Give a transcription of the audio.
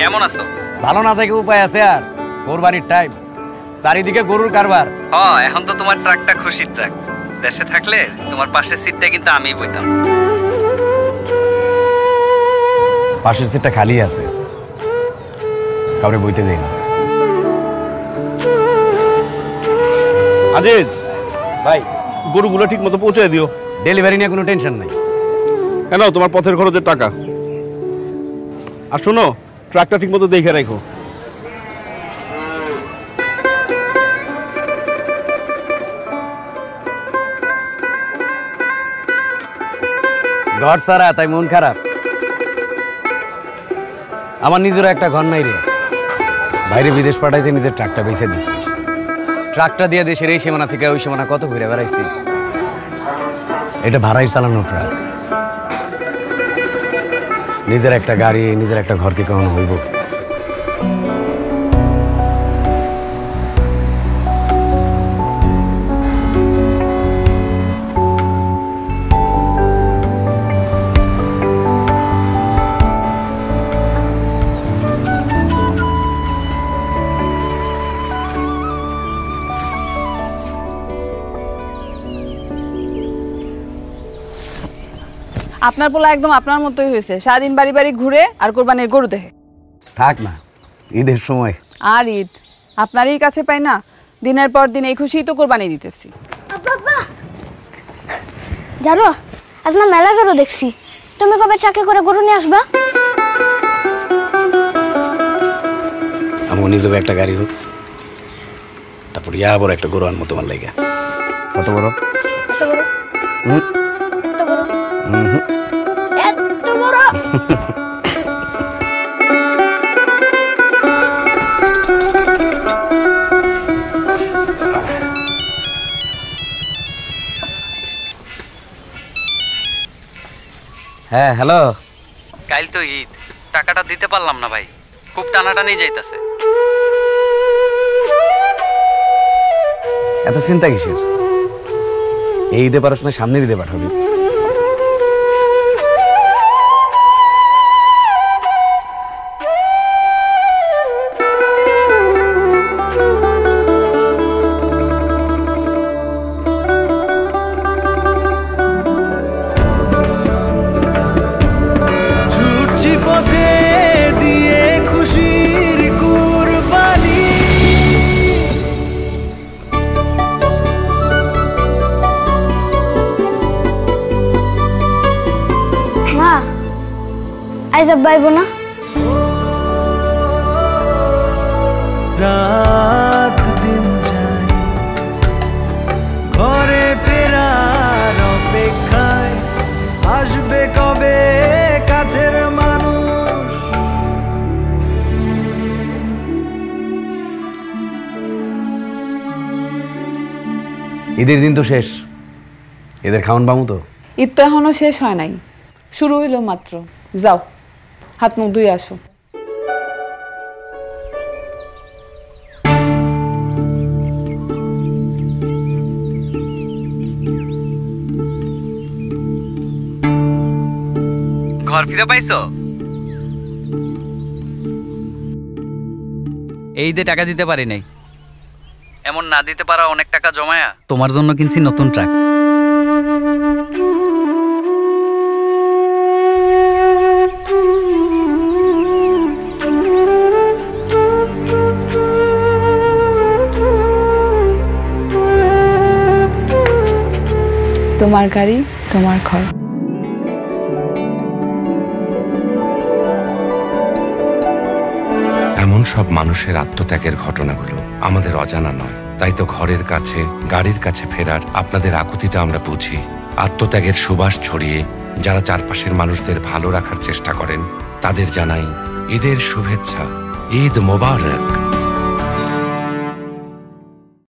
কেমন আছো? ভালো না থেকে উপায় আছে আর? কোরবানির টাইম, চারিদিকে গরুর কারবার। এখন তো তোমার ট্রাকটা খুশির ট্রাক। দেশে থাকলে তোমার পাশের সিটটা কিন্তু আমিই বইতাম। পাশের সিটটা খালি আছে, কাউরে বইতে দেই না। আজিজ ভাই, গরুগুলো ঠিক মতো পৌঁছে দিও। ডেলিভারি নিয়ে কোনো টেনশন নাই। কেন, তোমার পথের খরচের টাকা। আর শোনো, ট্রাকটা ঠিক মতো দেখে রাখো। ঘর সারা, তাই মন খারাপ। আমার নিজেরও একটা ঘর নাই রে। বাইরে বিদেশ পাঠাইতে নিজের ট্রাকটা বেঁচে দিছি। ট্রাকটা দিয়ে দেশের এই সীমানা থেকে ওই সীমানা কত ঘুরে বেড়াইছি। এটা ভাড়াই চালানো ট্রাক। নিজের একটা গাড়ি, নিজের একটা ঘরকে কখনো হইব? আপনার পোলা একদম আপনার মতোই হয়েছে, সারাদিন বাড়ি বাড়ি ঘুরে আর কোরবানির গরু দেখে। থাক না, ঈদের সময়। আর ঈদ আপনারই কাছে পাই না, দিনের পর দিন এই খুশিই তো কোরবানি দিতেছি। জানো আজ না মেলা গরু দেখছি, তুমি কবে চাকে করে গরু নিয়ে আসবা? আমার নিজেও একটা গাড়ি হোক, তারপর ইয়া বড় একটা গরু আনবো তোমার লাইগা। কত বড়? এত বড়? এত বড়? এত বড়? হ্যাঁ হ্যালো। কাল তো ঈদ, টাকাটা দিতে পারলাম না ভাই, খুব টানাটানি যাইতেছে। এত চিন্তা কিসের? এই ঈদে পারস না, সামনের ঈদে পাঠাবি। আইজ আব্বাইব না? রাত দিন যায় ঘরে ফেরার অপেক্ষায়, আসবে কবে কাছের মানুষ। ঈদের দিন তো শেষ, এদের খাওয়ান বামু তো। ঈদ তো এখনো শেষ হয় নাই, শুরু হইলো মাত্র। যাও হাত মুখ ধুয়ে আসো। ঘর ফিরে পাইছো? এই ঈদে টাকা দিতে পারি নাই। এমন না দিতে পারা অনেক টাকা জমায়া তোমার জন্য কিনছি নতুন ট্রাক। তোমার গাড়ি, তোমার ঘর। এমন সব মানুষের আত্মত্যাগের ঘটনাগুলো আমাদের অজানা নয়। তাই তো ঘরের কাছে, গাড়ির কাছে ফেরার আপনাদের আকুতিটা আমরা বুঝি। আত্মত্যাগের সুবাস ছড়িয়ে যারা চারপাশের মানুষদের ভালো রাখার চেষ্টা করেন, তাদের জানাই ঈদের শুভেচ্ছা। ঈদ মোবারক।